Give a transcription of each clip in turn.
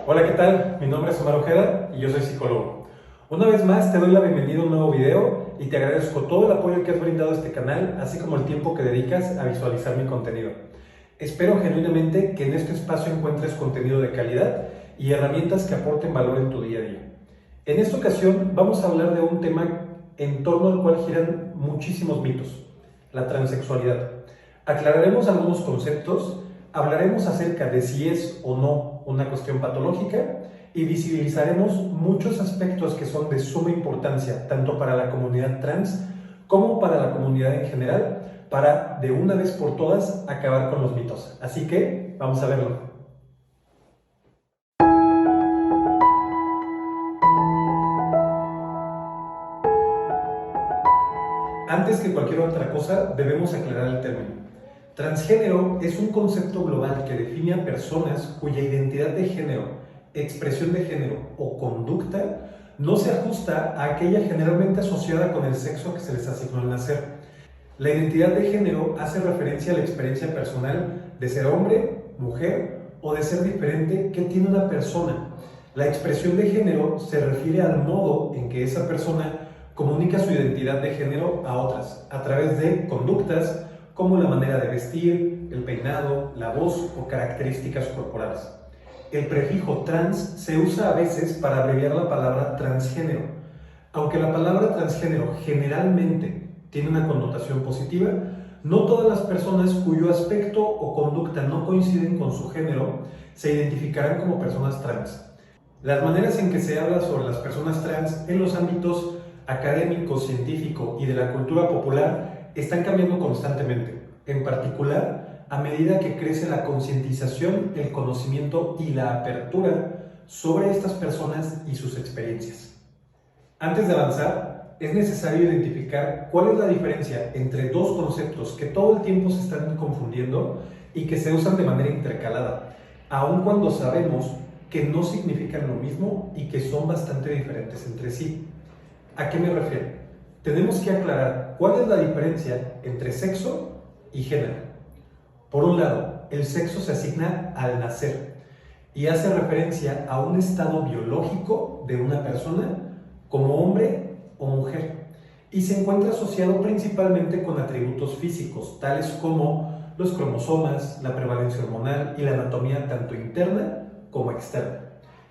Hola, ¿qué tal? Mi nombre es Omar Ojeda y yo soy psicólogo. Una vez más te doy la bienvenida a un nuevo video y te agradezco todo el apoyo que has brindado a este canal, así como el tiempo que dedicas a visualizar mi contenido. Espero genuinamente que en este espacio encuentres contenido de calidad y herramientas que aporten valor en tu día a día. En esta ocasión vamos a hablar de un tema en torno al cual giran muchísimos mitos: la transexualidad. Aclararemos algunos conceptos, hablaremos acerca de si es o no una cuestión patológica y visibilizaremos muchos aspectos que son de suma importancia tanto para la comunidad trans como para la comunidad en general, para de una vez por todas acabar con los mitos. Así que vamos a verlo. Antes que cualquier otra cosa, debemos aclarar el término. Transgénero es un concepto global que define a personas cuya identidad de género, expresión de género o conducta no se ajusta a aquella generalmente asociada con el sexo que se les asignó al nacer. La identidad de género hace referencia a la experiencia personal de ser hombre, mujer o de ser diferente que tiene una persona. La expresión de género se refiere al modo en que esa persona comunica su identidad de género a otras, a través de conductas como la manera de vestir, el peinado, la voz o características corporales. El prefijo trans se usa a veces para abreviar la palabra transgénero. Aunque la palabra transgénero generalmente tiene una connotación positiva, no todas las personas cuyo aspecto o conducta no coinciden con su género se identificarán como personas trans. Las maneras en que se habla sobre las personas trans en los ámbitos académico, científico y de la cultura popular están cambiando constantemente, en particular a medida que crece la concientización, el conocimiento y la apertura sobre estas personas y sus experiencias. Antes de avanzar, es necesario identificar cuál es la diferencia entre dos conceptos que todo el tiempo se están confundiendo y que se usan de manera intercalada, aun cuando sabemos que no significan lo mismo y que son bastante diferentes entre sí. ¿A qué me refiero? Tenemos que aclarar cuál es la diferencia entre sexo y género. Por un lado, el sexo se asigna al nacer y hace referencia a un estado biológico de una persona como hombre o mujer, y se encuentra asociado principalmente con atributos físicos, tales como los cromosomas, la prevalencia hormonal y la anatomía tanto interna como externa.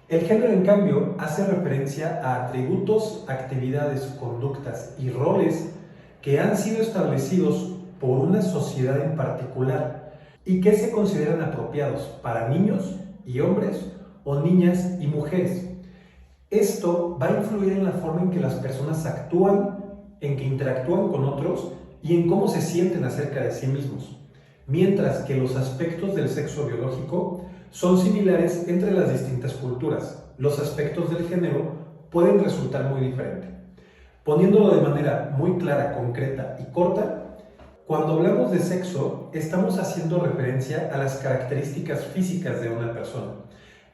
El género, en cambio, hace referencia a atributos, actividades, conductas y roles que han sido establecidos por una sociedad en particular y que se consideran apropiados para niños y hombres o niñas y mujeres. Esto va a influir en la forma en que las personas actúan, en que interactúan con otros y en cómo se sienten acerca de sí mismos, mientras que los aspectos del sexo biológico son similares entre las distintas culturas. Los aspectos del género pueden resultar muy diferentes. Poniéndolo de manera muy clara, concreta y corta, cuando hablamos de sexo, estamos haciendo referencia a las características físicas de una persona,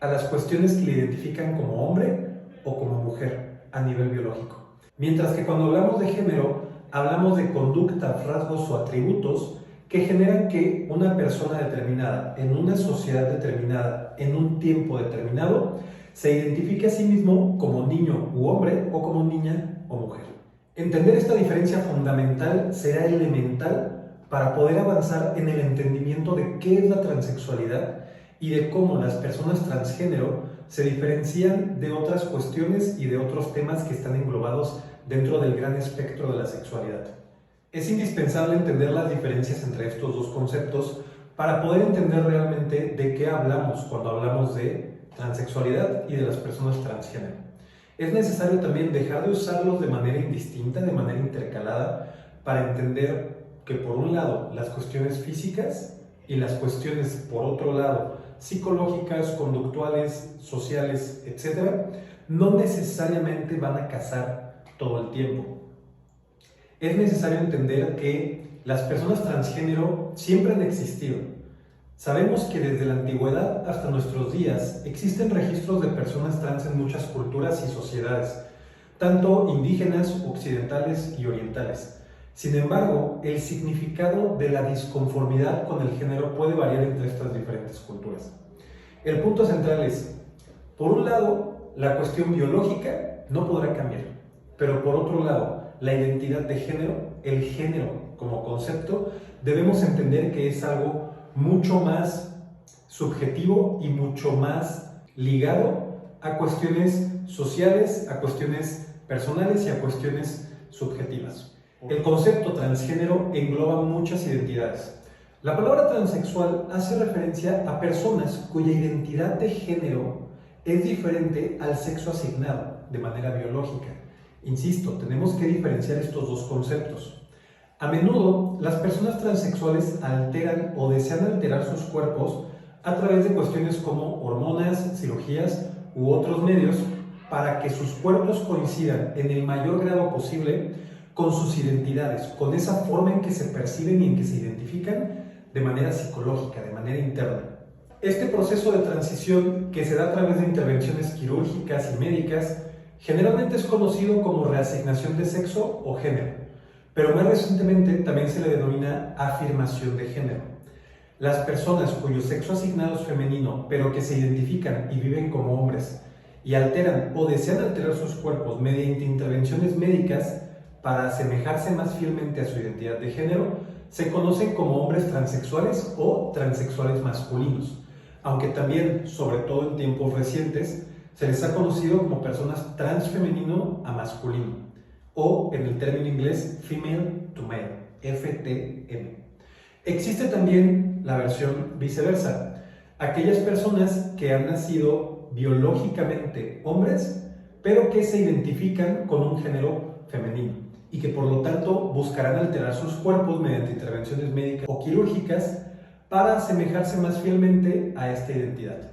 a las cuestiones que le identifican como hombre o como mujer a nivel biológico. Mientras que cuando hablamos de género, hablamos de conductas, rasgos o atributos que generan que una persona determinada, en una sociedad determinada, en un tiempo determinado, se identifique a sí mismo como niño u hombre o como niña o mujer. Entender esta diferencia fundamental será elemental para poder avanzar en el entendimiento de qué es la transexualidad y de cómo las personas transgénero se diferencian de otras cuestiones y de otros temas que están englobados dentro del gran espectro de la sexualidad. Es indispensable entender las diferencias entre estos dos conceptos para poder entender realmente de qué hablamos cuando hablamos de transexualidad y de las personas transgénero. Es necesario también dejar de usarlos de manera indistinta, de manera intercalada, para entender que por un lado las cuestiones físicas y las cuestiones por otro lado psicológicas, conductuales, sociales, etc., no necesariamente van a casar todo el tiempo. Es necesario entender que las personas transgénero siempre han existido. Sabemos que desde la antigüedad hasta nuestros días existen registros de personas trans en muchas culturas y sociedades, tanto indígenas, occidentales y orientales. Sin embargo, el significado de la disconformidad con el género puede variar entre estas diferentes culturas. El punto central es: Por un lado, la cuestión biológica no podrá cambiar, pero por otro lado, la identidad de género, el género como concepto, debemos entender que es algo mucho más subjetivo y mucho más ligado a cuestiones sociales, a cuestiones personales y a cuestiones subjetivas. El concepto transgénero engloba muchas identidades. La palabra transexual hace referencia a personas cuya identidad de género es diferente al sexo asignado de manera biológica. Insisto, tenemos que diferenciar estos dos conceptos. A menudo, las personas transexuales alteran o desean alterar sus cuerpos a través de cuestiones como hormonas, cirugías u otros medios para que sus cuerpos coincidan en el mayor grado posible con sus identidades, con esa forma en que se perciben y en que se identifican de manera psicológica, de manera interna. Este proceso de transición, que se da a través de intervenciones quirúrgicas y médicas, generalmente es conocido como reasignación de sexo o género, pero más recientemente también se le denomina afirmación de género. Las personas cuyo sexo asignado es femenino, pero que se identifican y viven como hombres, y alteran o desean alterar sus cuerpos mediante intervenciones médicas para asemejarse más fielmente a su identidad de género, se conocen como hombres transexuales o transexuales masculinos, aunque también, sobre todo en tiempos recientes, se les ha conocido como personas transfemenino a masculino, o en el término inglés female to male, FTM. Existe también la versión viceversa, aquellas personas que han nacido biológicamente hombres, pero que se identifican con un género femenino y que por lo tanto buscarán alterar sus cuerpos mediante intervenciones médicas o quirúrgicas para asemejarse más fielmente a esta identidad.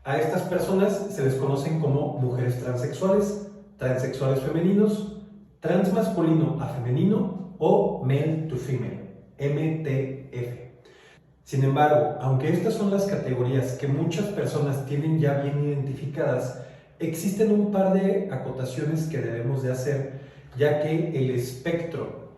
A estas personas se les conocen como mujeres transexuales, transexuales femeninos, transmasculino a femenino o male to female, MTF. Sin embargo, aunque estas son las categorías que muchas personas tienen ya bien identificadas, existen un par de acotaciones que debemos de hacer, ya que el espectro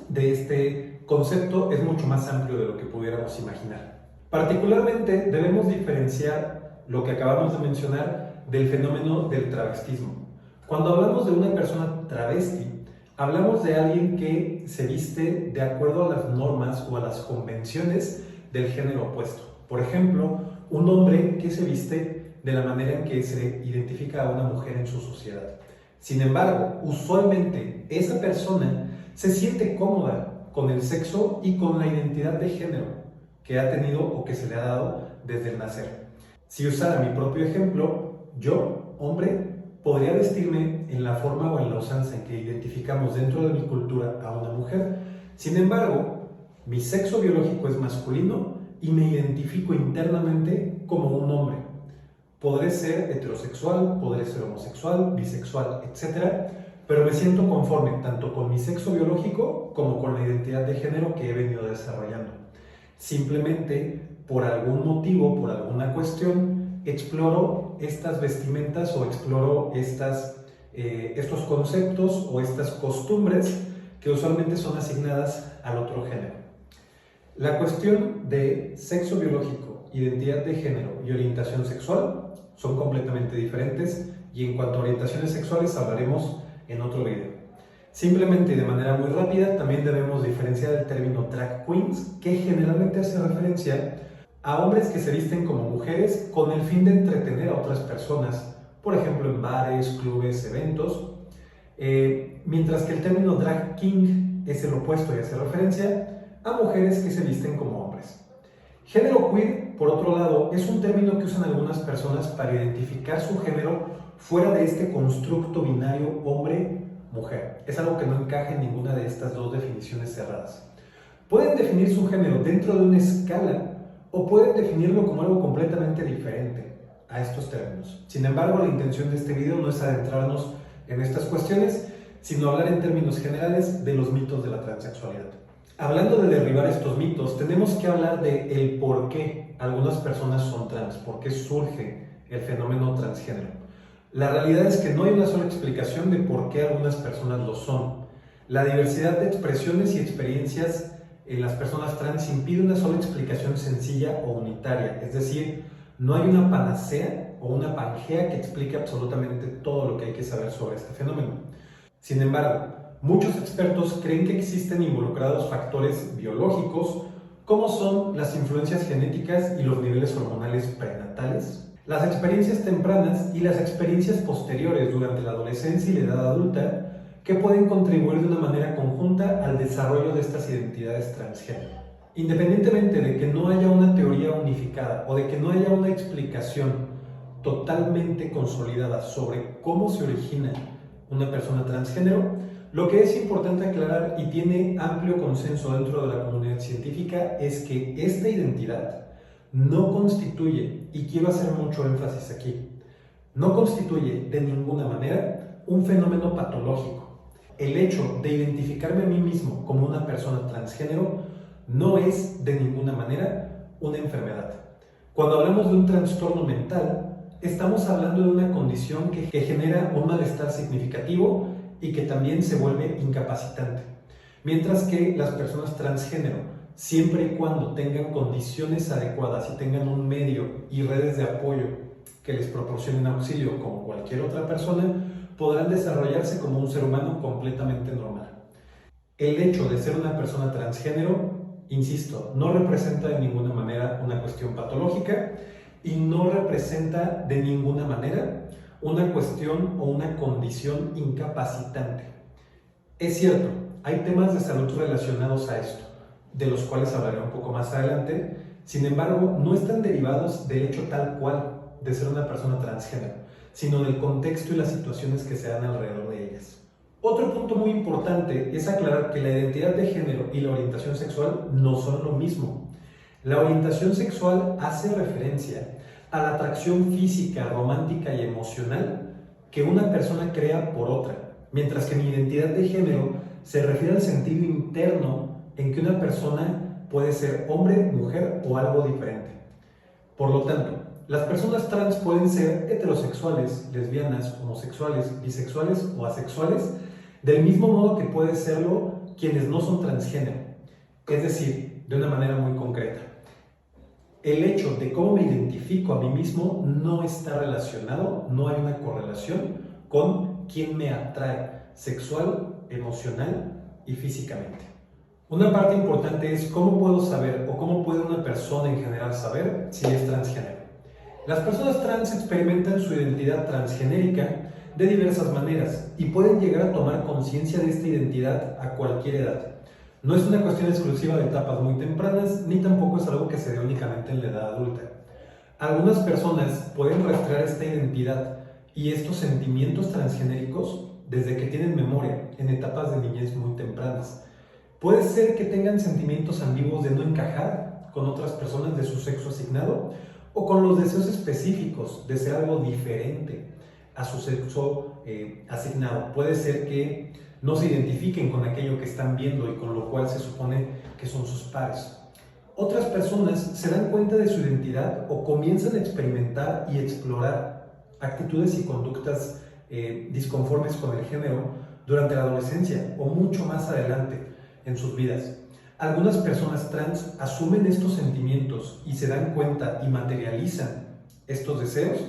de este concepto es mucho más amplio de lo que pudiéramos imaginar. Particularmente debemos diferenciar lo que acabamos de mencionar del fenómeno del travestismo. Cuando hablamos de una persona travesti, hablamos de alguien que se viste de acuerdo a las normas o a las convenciones del género opuesto. Por ejemplo, un hombre que se viste de la manera en que se identifica a una mujer en su sociedad. Sin embargo, usualmente esa persona se siente cómoda con el sexo y con la identidad de género que ha tenido o que se le ha dado desde el nacer. Si usara mi propio ejemplo, yo, hombre, podría vestirme en la forma o en la usanza en que identificamos dentro de mi cultura a una mujer. Sin embargo, mi sexo biológico es masculino y me identifico internamente como un hombre. Podré ser heterosexual, podré ser homosexual, bisexual, etc. Pero me siento conforme tanto con mi sexo biológico como con la identidad de género que he venido desarrollando. Simplemente, por algún motivo, por alguna cuestión, exploro estas vestimentas o exploro estos conceptos o estas costumbres que usualmente son asignadas al otro género. La cuestión de sexo biológico, identidad de género y orientación sexual son completamente diferentes, y en cuanto a orientaciones sexuales hablaremos en otro video. Simplemente y de manera muy rápida, también debemos diferenciar el término drag queens, que generalmente hace referencia a hombres que se visten como mujeres con el fin de entretener a otras personas, por ejemplo en bares, clubes, eventos, mientras que el término drag king es el opuesto y hace referencia a mujeres que se visten como hombres. Género queer, por otro lado, es un término que usan algunas personas para identificar su género fuera de este constructo binario hombre-mujer. Es algo que no encaja en ninguna de estas dos definiciones cerradas. Pueden definir su género dentro de una escala o pueden definirlo como algo completamente diferente a estos términos. Sin embargo, la intención de este video no es adentrarnos en estas cuestiones, sino hablar en términos generales de los mitos de la transexualidad. Hablando de derribar estos mitos, tenemos que hablar de el por qué algunas personas son trans, por qué surge el fenómeno transgénero. La realidad es que no hay una sola explicación de por qué algunas personas lo son. La diversidad de expresiones y experiencias en las personas trans impide una sola explicación sencilla o unitaria, es decir, No hay una panacea o una pangea que explique absolutamente todo lo que hay que saber sobre este fenómeno. Sin embargo, muchos expertos creen que existen involucrados factores biológicos, como son las influencias genéticas y los niveles hormonales prenatales, las experiencias tempranas y las experiencias posteriores durante la adolescencia y la edad adulta, que pueden contribuir de una manera conjunta al desarrollo de estas identidades transgénero. Independientemente de que no haya una teoría unificada o de que no haya una explicación totalmente consolidada sobre cómo se origina una persona transgénero, lo que es importante aclarar y tiene amplio consenso dentro de la comunidad científica es que esta identidad no constituye, y quiero hacer mucho énfasis aquí, no constituye de ninguna manera un fenómeno patológico. El hecho de identificarme a mí mismo como una persona transgénero no es de ninguna manera una enfermedad. Cuando hablamos de un trastorno mental, estamos hablando de una condición que genera un malestar significativo y que también se vuelve incapacitante. Mientras que las personas transgénero, siempre y cuando tengan condiciones adecuadas y tengan un medio y redes de apoyo que les proporcionen auxilio como cualquier otra persona, podrán desarrollarse como un ser humano completamente normal. El hecho de ser una persona transgénero, insisto, no representa de ninguna manera una cuestión patológica y no representa de ninguna manera una cuestión o una condición incapacitante. Es cierto, hay temas de salud relacionados a esto, de los cuales hablaré un poco más adelante. Sin embargo, no están derivados del hecho tal cual de ser una persona transgénero, sino del contexto y las situaciones que se dan alrededor de ellas. Otro punto muy importante es aclarar que la identidad de género y la orientación sexual no son lo mismo. La orientación sexual hace referencia a la atracción física, romántica y emocional que una persona crea por otra, mientras que mi identidad de género se refiere al sentido interno en que una persona puede ser hombre, mujer o algo diferente. Por lo tanto, las personas trans pueden ser heterosexuales, lesbianas, homosexuales, bisexuales o asexuales, del mismo modo que puede serlo quienes no son transgénero, es decir, de una manera muy concreta. El hecho de cómo me identifico a mí mismo no está relacionado, no hay una correlación con quién me atrae sexual, emocional y físicamente. Una parte importante es cómo puedo saber o cómo puede una persona en general saber si es transgénero. Las personas trans experimentan su identidad transgenérica de diversas maneras y pueden llegar a tomar conciencia de esta identidad a cualquier edad. No es una cuestión exclusiva de etapas muy tempranas, ni tampoco es algo que se dé únicamente en la edad adulta. Algunas personas pueden rastrear esta identidad y estos sentimientos transgenéricos desde que tienen memoria, en etapas de niñez muy tempranas. Puede ser que tengan sentimientos ambiguos de no encajar con otras personas de su sexo asignado o con los deseos específicos de ser algo diferente a su sexo asignado. Puede ser que no se identifiquen con aquello que están viendo y con lo cual se supone que son sus pares. Otras personas se dan cuenta de su identidad o comienzan a experimentar y explorar actitudes y conductas disconformes con el género durante la adolescencia o mucho más adelante en sus vidas. Algunas personas trans asumen estos sentimientos y se dan cuenta y materializan estos deseos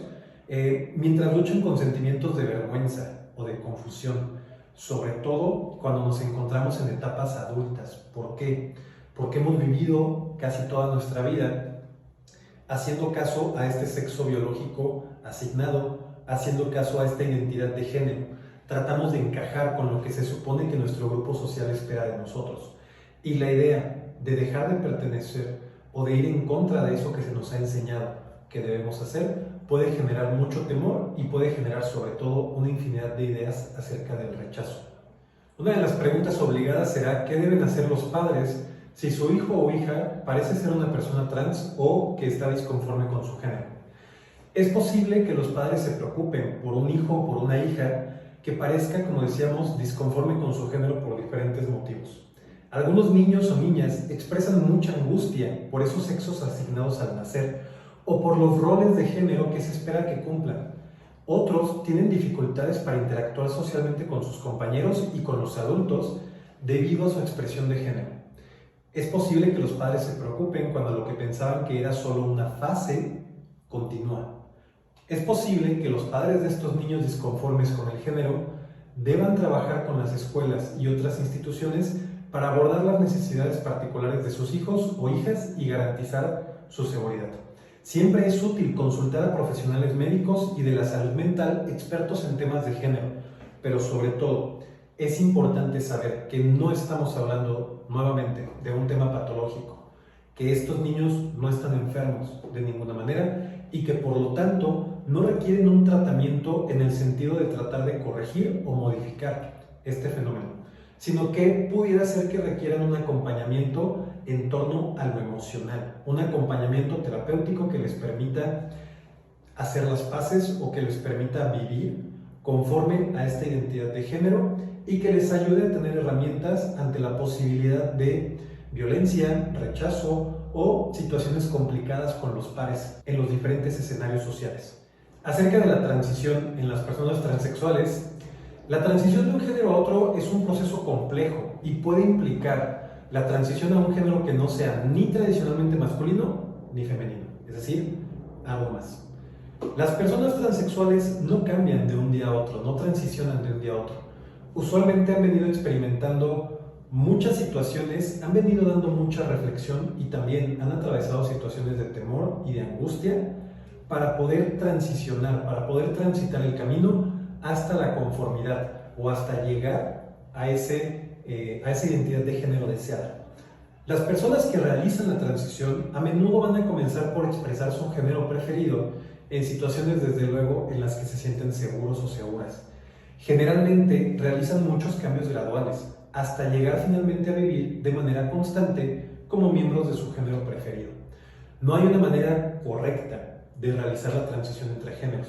mientras luchan con sentimientos de vergüenza o de confusión, sobre todo cuando nos encontramos en etapas adultas. ¿Por qué? Porque hemos vivido casi toda nuestra vida haciendo caso a este sexo biológico asignado, haciendo caso a esta identidad de género. Tratamos de encajar con lo que se supone que nuestro grupo social espera de nosotros. Y la idea de dejar de pertenecer o de ir en contra de eso que se nos ha enseñado que debemos hacer puede generar mucho temor y puede generar sobre todo una infinidad de ideas acerca del rechazo. Una de las preguntas obligadas será ¿qué deben hacer los padres si su hijo o hija parece ser una persona trans o que está disconforme con su género? Es posible que los padres se preocupen por un hijo o por una hija que parezca, como decíamos, disconforme con su género por diferentes motivos. Algunos niños o niñas expresan mucha angustia por esos sexos asignados al nacer o por los roles de género que se espera que cumplan. Otros tienen dificultades para interactuar socialmente con sus compañeros y con los adultos debido a su expresión de género. Es posible que los padres se preocupen cuando lo que pensaban que era solo una fase continúa. Es posible que los padres de estos niños disconformes con el género deban trabajar con las escuelas y otras instituciones para abordar las necesidades particulares de sus hijos o hijas y garantizar su seguridad. Siempre es útil consultar a profesionales médicos y de la salud mental expertos en temas de género, pero sobre todo es importante saber que no estamos hablando nuevamente de un tema patológico, que estos niños no están enfermos de ninguna manera y que por lo tanto no requieren un tratamiento en el sentido de tratar de corregir o modificar este fenómeno, sino que pudiera ser que requieran un acompañamiento en torno a lo emocional, un acompañamiento terapéutico que les permita hacer las paces o que les permita vivir conforme a esta identidad de género y que les ayude a tener herramientas ante la posibilidad de violencia, rechazo o situaciones complicadas con los pares en los diferentes escenarios sociales. Acerca de la transición en las personas transexuales, la transición de un género a otro es un proceso complejo y puede implicar la transición a un género que no sea ni tradicionalmente masculino ni femenino, es decir, algo más. Las personas transexuales no cambian de un día a otro, no transicionan de un día a otro. Usualmente han venido experimentando muchas situaciones, han venido dando mucha reflexión y también han atravesado situaciones de temor y de angustia para poder transicionar, para poder transitar el camino hasta la conformidad o hasta llegar a esa identidad de género deseada. Las personas que realizan la transición a menudo van a comenzar por expresar su género preferido en situaciones desde luego en las que se sienten seguros o seguras. Generalmente realizan muchos cambios graduales hasta llegar finalmente a vivir de manera constante como miembros de su género preferido. No hay una manera correcta de realizar la transición entre géneros.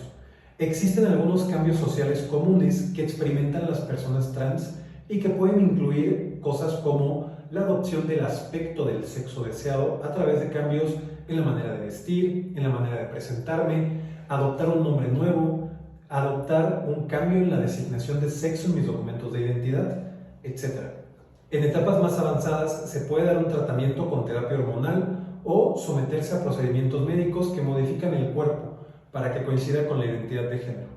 Existen algunos cambios sociales comunes que experimentan las personas trans y que pueden incluir cosas como la adopción del aspecto del sexo deseado a través de cambios en la manera de vestir, en la manera de presentarme, adoptar un nombre nuevo, adoptar un cambio en la designación de sexo en mis documentos de identidad, etc. En etapas más avanzadas se puede dar un tratamiento con terapia hormonal o someterse a procedimientos médicos que modifican el cuerpo para que coincida con la identidad de género.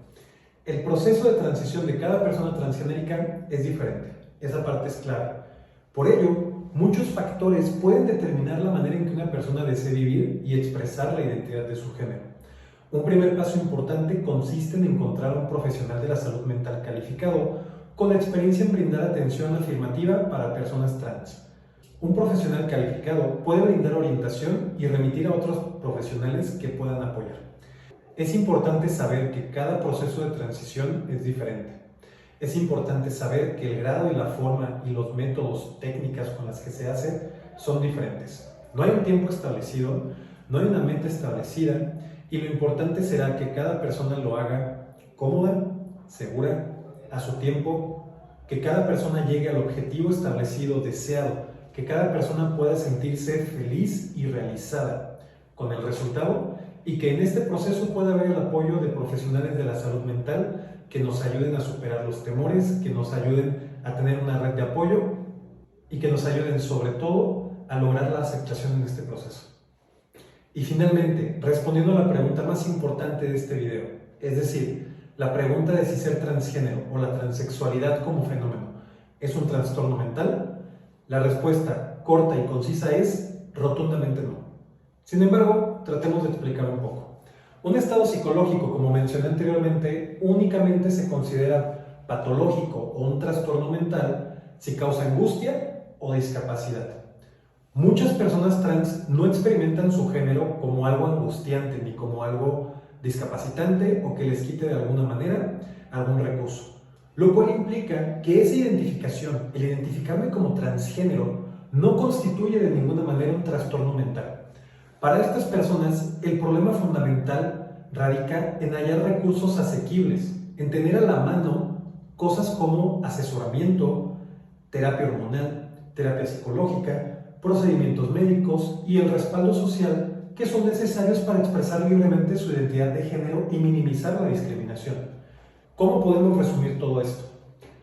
El proceso de transición de cada persona transgénerica es diferente, esa parte es clara. Por ello, muchos factores pueden determinar la manera en que una persona desee vivir y expresar la identidad de su género. Un primer paso importante consiste en encontrar un profesional de la salud mental calificado con experiencia en brindar atención afirmativa para personas trans. Un profesional calificado puede brindar orientación y remitir a otros profesionales que puedan apoyar. Es importante saber que cada proceso de transición es diferente. Es importante saber que el grado y la forma y los métodos, técnicas con las que se hace son diferentes. No hay un tiempo establecido, no hay una meta establecida y lo importante será que cada persona lo haga cómoda, segura, a su tiempo, que cada persona llegue al objetivo establecido, deseado, que cada persona pueda sentirse feliz y realizada con el resultado y que en este proceso pueda haber el apoyo de profesionales de la salud mental que nos ayuden a superar los temores, que nos ayuden a tener una red de apoyo y que nos ayuden sobre todo a lograr la aceptación en este proceso. Y finalmente, respondiendo a la pregunta más importante de este video, es decir, la pregunta de si ser transgénero o la transexualidad como fenómeno es un trastorno mental, la respuesta corta y concisa es rotundamente no. Sin embargo, tratemos de explicar un poco. Un estado psicológico, como mencioné anteriormente, únicamente se considera patológico o un trastorno mental si causa angustia o discapacidad. Muchas personas trans no experimentan su género como algo angustiante ni como algo discapacitante o que les quite de alguna manera algún recurso, lo cual implica que esa identificación, el identificarme como transgénero, no constituye de ninguna manera un trastorno mental. Para estas personas, el problema fundamental radica en hallar recursos asequibles, en tener a la mano cosas como asesoramiento, terapia hormonal, terapia psicológica, procedimientos médicos y el respaldo social que son necesarios para expresar libremente su identidad de género y minimizar la discriminación. ¿Cómo podemos resumir todo esto?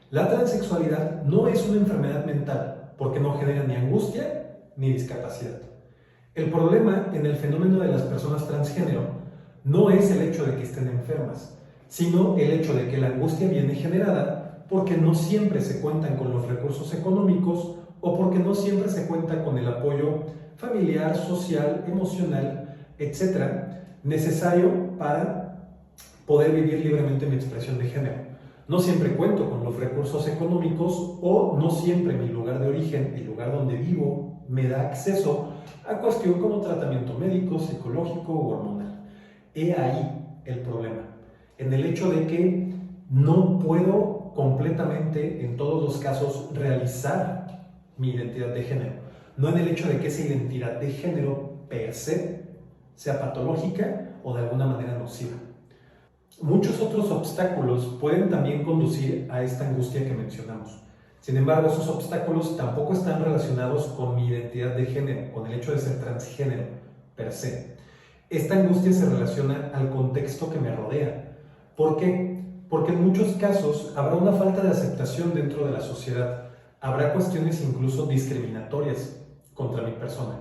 La transexualidad no es una enfermedad mental porque no genera ni angustia ni discapacidad. El problema en el fenómeno de las personas transgénero no es el hecho de que estén enfermas, sino el hecho de que la angustia viene generada porque no siempre se cuentan con los recursos económicos o porque no siempre se cuenta con el apoyo familiar, social, emocional, etcétera, necesario para poder vivir libremente mi expresión de género. No siempre cuento con los recursos económicos o no siempre mi lugar de origen, el lugar donde vivo, me da acceso a cuestión como tratamiento médico, psicológico o hormonal. He ahí el problema, en el hecho de que no puedo completamente, en todos los casos, realizar mi identidad de género. No en el hecho de que esa identidad de género per se sea patológica o de alguna manera nociva. Muchos otros obstáculos pueden también conducir a esta angustia que mencionamos. Sin embargo, esos obstáculos tampoco están relacionados con mi identidad de género, con el hecho de ser transgénero per se. Esta angustia se relaciona al contexto que me rodea. ¿Por qué? Porque en muchos casos habrá una falta de aceptación dentro de la sociedad. Habrá cuestiones incluso discriminatorias contra mi persona.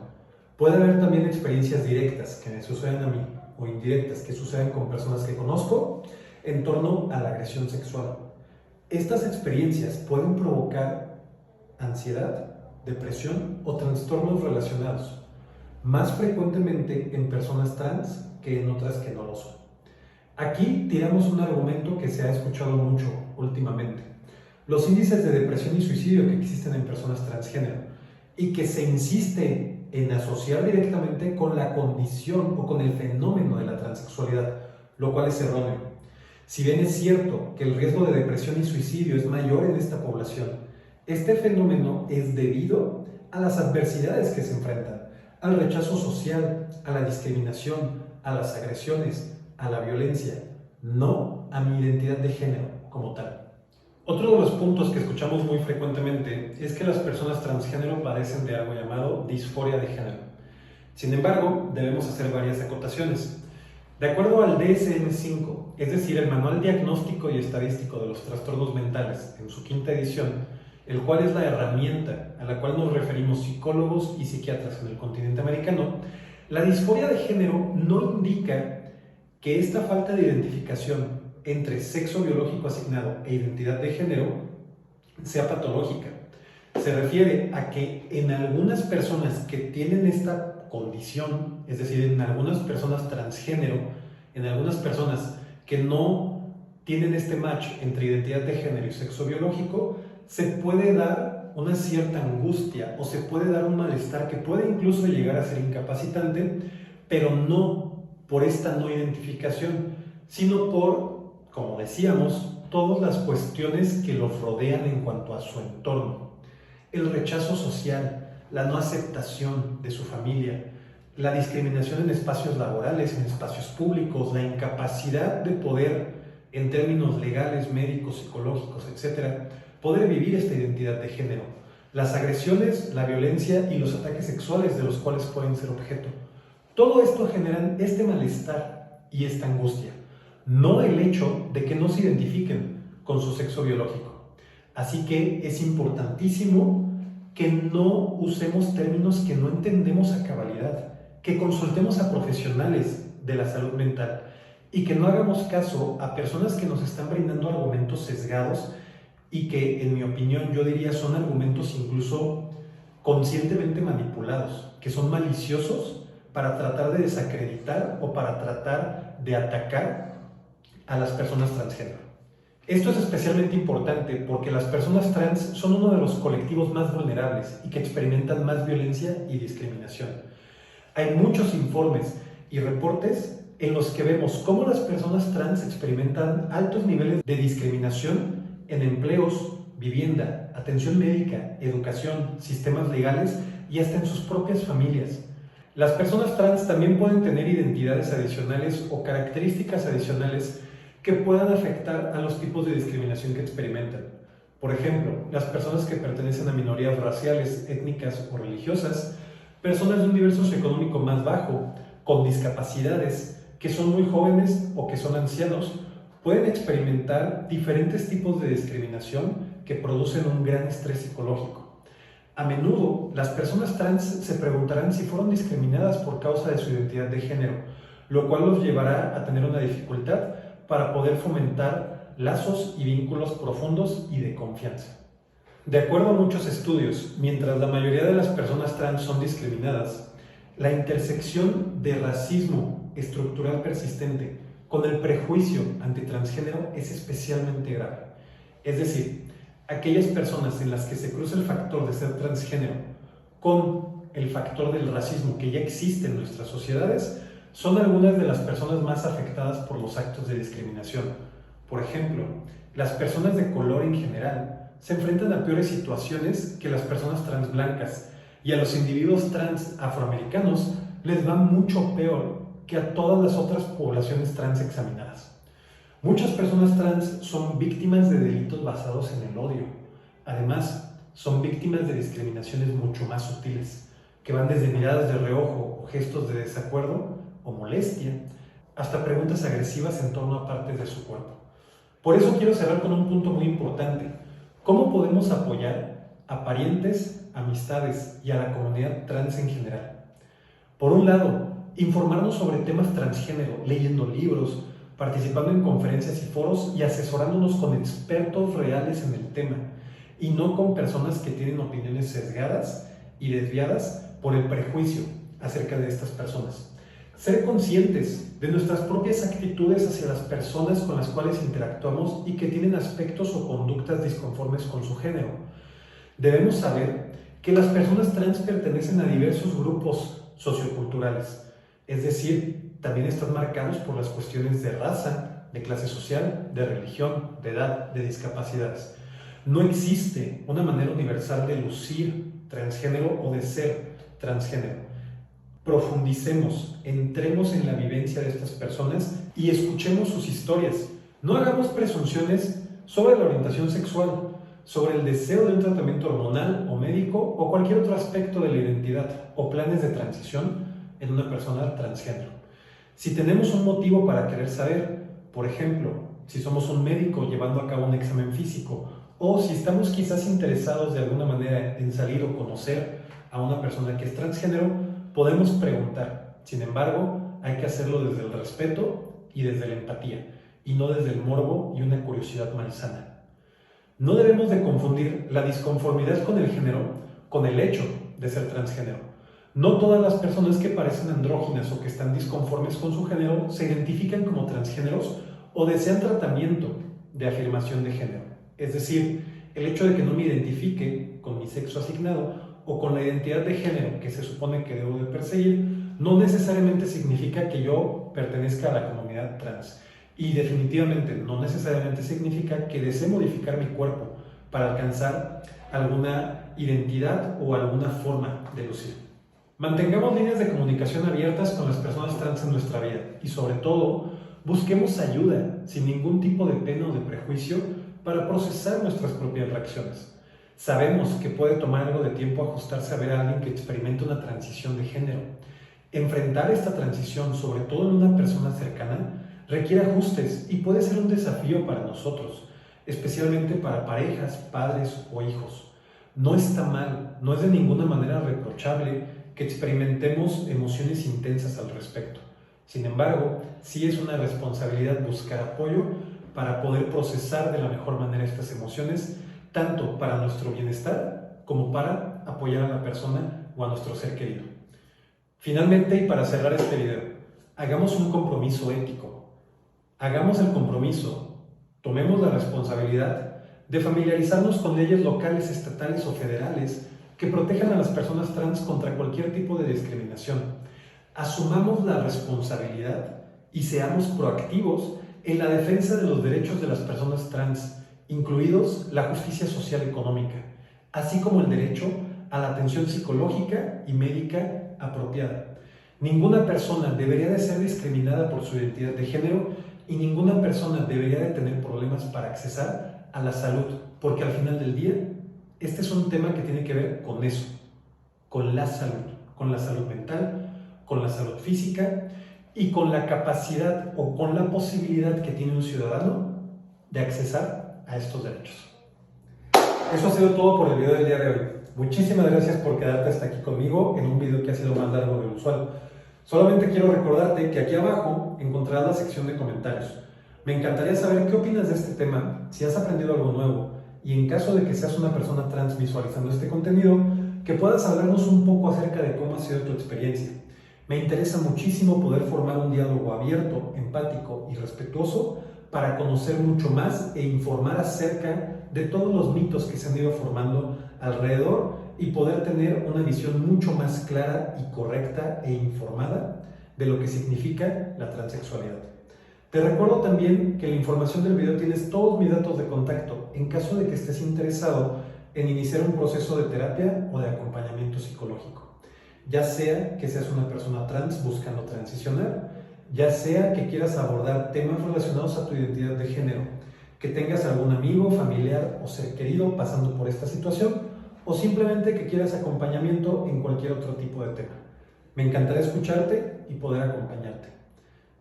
Puede haber también experiencias directas que me sucedan a mí o indirectas que suceden con personas que conozco en torno a la agresión sexual. Estas experiencias pueden provocar ansiedad, depresión o trastornos relacionados, más frecuentemente en personas trans que en otras que no lo son. Aquí tiramos un argumento que se ha escuchado mucho últimamente: los índices de depresión y suicidio que existen en personas transgénero, y que se insiste en asociar directamente con la condición o con el fenómeno de la transexualidad, lo cual es erróneo. Si bien es cierto que el riesgo de depresión y suicidio es mayor en esta población, este fenómeno es debido a las adversidades que se enfrentan, al rechazo social, a la discriminación, a las agresiones, a la violencia, no a mi identidad de género como tal. Otro de los puntos que escuchamos muy frecuentemente es que las personas transgénero padecen de algo llamado disforia de género. Sin embargo, debemos hacer varias acotaciones. De acuerdo al DSM-5, es decir, el Manual Diagnóstico y Estadístico de los Trastornos Mentales, en su quinta edición, el cual es la herramienta a la cual nos referimos psicólogos y psiquiatras en el continente americano, la disforia de género no indica que esta falta de identificación entre sexo biológico asignado e identidad de género sea patológica. Se refiere a que en algunas personas que tienen esta condición, es decir, en algunas personas transgénero, en algunas personas que no tienen este match entre identidad de género y sexo biológico, se puede dar una cierta angustia o se puede dar un malestar que puede incluso llegar a ser incapacitante, pero no por esta no identificación, sino por, como decíamos, todas las cuestiones que los rodean en cuanto a su entorno. El rechazo social, la no aceptación de su familia, la discriminación en espacios laborales, en espacios públicos, la incapacidad de poder, en términos legales, médicos, psicológicos, etc., poder vivir esta identidad de género, las agresiones, la violencia y los ataques sexuales de los cuales pueden ser objeto. Todo esto generan este malestar y esta angustia, no el hecho de que no se identifiquen con su sexo biológico. Así que es importantísimo que no usemos términos que no entendemos a cabalidad, que consultemos a profesionales de la salud mental y que no hagamos caso a personas que nos están brindando argumentos sesgados y que, en mi opinión, yo diría son argumentos incluso conscientemente manipulados, que son maliciosos para tratar de desacreditar o para tratar de atacar a las personas transgénero. Esto es especialmente importante porque las personas trans son uno de los colectivos más vulnerables y que experimentan más violencia y discriminación. Hay muchos informes y reportes en los que vemos cómo las personas trans experimentan altos niveles de discriminación en empleos, vivienda, atención médica, educación, sistemas legales y hasta en sus propias familias. Las personas trans también pueden tener identidades adicionales o características adicionales que puedan afectar a los tipos de discriminación que experimentan. Por ejemplo, las personas que pertenecen a minorías raciales, étnicas o religiosas, personas de un nivel socioeconómico más bajo, con discapacidades, que son muy jóvenes o que son ancianos, pueden experimentar diferentes tipos de discriminación que producen un gran estrés psicológico. A menudo, las personas trans se preguntarán si fueron discriminadas por causa de su identidad de género, lo cual los llevará a tener una dificultad para poder fomentar lazos y vínculos profundos y de confianza. De acuerdo a muchos estudios, mientras la mayoría de las personas trans son discriminadas, la intersección de racismo estructural persistente con el prejuicio antitransgénero es especialmente grave. Es decir, aquellas personas en las que se cruza el factor de ser transgénero con el factor del racismo que ya existe en nuestras sociedades son algunas de las personas más afectadas por los actos de discriminación. Por ejemplo, las personas de color en general se enfrentan a peores situaciones que las personas trans blancas, y a los individuos trans afroamericanos les va mucho peor que a todas las otras poblaciones trans examinadas. Muchas personas trans son víctimas de delitos basados en el odio. Además, son víctimas de discriminaciones mucho más sutiles, que van desde miradas de reojo o gestos de desacuerdo o molestia, hasta preguntas agresivas en torno a partes de su cuerpo. Por eso quiero cerrar con un punto muy importante. ¿Cómo podemos apoyar a parientes, amistades y a la comunidad trans en general? Por un lado, informarnos sobre temas transgénero, leyendo libros, participando en conferencias y foros y asesorándonos con expertos reales en el tema, y no con personas que tienen opiniones sesgadas y desviadas por el prejuicio acerca de estas personas. Ser conscientes de nuestras propias actitudes hacia las personas con las cuales interactuamos y que tienen aspectos o conductas disconformes con su género. Debemos saber que las personas trans pertenecen a diversos grupos socioculturales, es decir, también están marcados por las cuestiones de raza, de clase social, de religión, de edad, de discapacidades. No existe una manera universal de lucir transgénero o de ser transgénero. Profundicemos, entremos en la vivencia de estas personas y escuchemos sus historias. No hagamos presunciones sobre la orientación sexual, sobre el deseo de un tratamiento hormonal o médico o cualquier otro aspecto de la identidad o planes de transición en una persona transgénero. Si tenemos un motivo para querer saber, por ejemplo, si somos un médico llevando a cabo un examen físico, o si estamos quizás interesados de alguna manera en salir o conocer a una persona que es transgénero, podemos preguntar. Sin embargo, hay que hacerlo desde el respeto y desde la empatía, y no desde el morbo y una curiosidad malsana. No debemos de confundir la disconformidad con el género con el hecho de ser transgénero. No todas las personas que parecen andróginas o que están disconformes con su género se identifican como transgéneros o desean tratamiento de afirmación de género. Es decir, el hecho de que no me identifique con mi sexo asignado o con la identidad de género que se supone que debo de perseguir, no necesariamente significa que yo pertenezca a la comunidad trans. Y definitivamente no necesariamente significa que desee modificar mi cuerpo para alcanzar alguna identidad o alguna forma de lucir. Mantengamos líneas de comunicación abiertas con las personas trans en nuestra vida y sobre todo, busquemos ayuda sin ningún tipo de pena o de prejuicio para procesar nuestras propias reacciones. Sabemos que puede tomar algo de tiempo ajustarse a ver a alguien que experimenta una transición de género. Enfrentar esta transición, sobre todo en una persona cercana, requiere ajustes y puede ser un desafío para nosotros, especialmente para parejas, padres o hijos. No está mal, no es de ninguna manera reprochable que experimentemos emociones intensas al respecto. Sin embargo, sí es una responsabilidad buscar apoyo para poder procesar de la mejor manera estas emociones, tanto para nuestro bienestar como para apoyar a la persona o a nuestro ser querido. Finalmente, y para cerrar este video, hagamos un compromiso ético. Hagamos el compromiso, tomemos la responsabilidad de familiarizarnos con leyes locales, estatales o federales que protejan a las personas trans contra cualquier tipo de discriminación. Asumamos la responsabilidad y seamos proactivos en la defensa de los derechos de las personas trans, incluidos la justicia social económica, así como el derecho a la atención psicológica y médica apropiada. Ninguna persona debería de ser discriminada por su identidad de género y ninguna persona debería de tener problemas para accesar a la salud, porque al final del día, este es un tema que tiene que ver con eso, con la salud mental, con la salud física y con la capacidad o con la posibilidad que tiene un ciudadano de accesar a estos derechos. Eso ha sido todo por el video del día de hoy. Muchísimas gracias por quedarte hasta aquí conmigo en un video que ha sido más largo de lo usual. Solamente quiero recordarte que aquí abajo encontrarás la sección de comentarios. Me encantaría saber qué opinas de este tema, si has aprendido algo nuevo y en caso de que seas una persona trans visualizando este contenido, que puedas hablarnos un poco acerca de cómo ha sido tu experiencia. Me interesa muchísimo poder formar un diálogo abierto, empático y respetuoso para conocer mucho más e informar acerca de todos los mitos que se han ido formando alrededor y poder tener una visión mucho más clara y correcta e informada de lo que significa la transexualidad. Te recuerdo también que en la información del video tienes todos mis datos de contacto en caso de que estés interesado en iniciar un proceso de terapia o de acompañamiento psicológico. Ya sea que seas una persona trans buscando transicionar, ya sea que quieras abordar temas relacionados a tu identidad de género, que tengas algún amigo, familiar o ser querido pasando por esta situación, o simplemente que quieras acompañamiento en cualquier otro tipo de tema. Me encantará escucharte y poder acompañarte.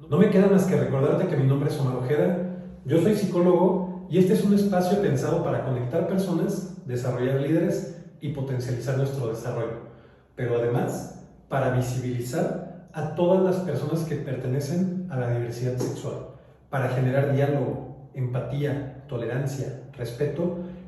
No me queda más que recordarte que mi nombre es Omar Ojeda, yo soy psicólogo y este es un espacio pensado para conectar personas, desarrollar líderes y potencializar nuestro desarrollo, pero además para visibilizar a todas las personas que pertenecen a la diversidad sexual, para generar diálogo, empatía, tolerancia, respeto